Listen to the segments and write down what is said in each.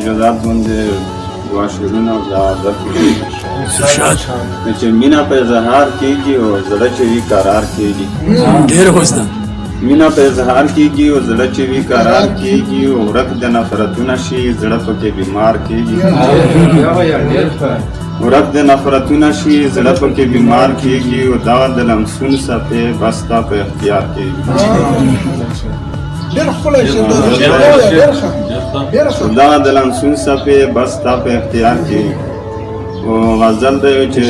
اجازات باندې دوه شعرونه او دا ادب ارشاد چې مینا په اظهار کېږي او زړه چې وي قرار کېږي ډېر خوښ مینا په اظهار کېږي او زړه چې وي قرار کېږي او ورک د نفرتونه شي زړه پکې بیمار کېږي ورک د نفرتونه شي زړه پکې بیمار کېږي او دا د لمسون څپې بس تا په اختیار کېږي دا د لمسون څپې بس تا په اختیار کېږي او غزل دی چې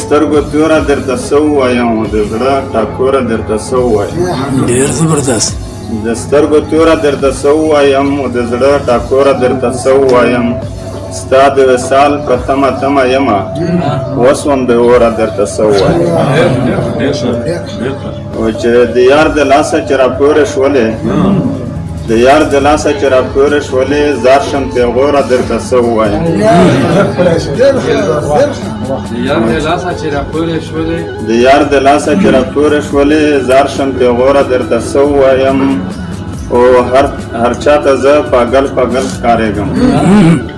سترګو توره درته څه ووایم او د زړه ټاکوره درته څه ووایم ډېر زبردست د سترګو توره درته څه ووایم او د زړه ټاکوره درته څه ووایم ستا د وصال په تمه تمه یمه وسوم د اوره درته څه ووایم او چې د یار د لاسه چې راپورې شولې د یار د لاسه چې راپورې شولې زار شم پیغوره درته څه ووایم د یار د لاسه چې راپورې شولې زار شم پیغوره درته څه ووایم او هر چاته زه پاگل پاگل ښکارېږم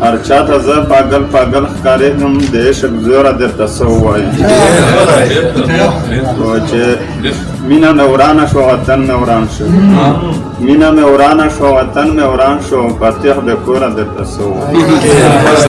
هر چاته زه پاگل پاگل ښکارېږم د عشق زوره درته څه ووایم او چې مینه مې ورانه شوه وطن مې وران شو مینه مې ورانه شوه وطن مې وران شو فاتح د کوره درته څه ووایم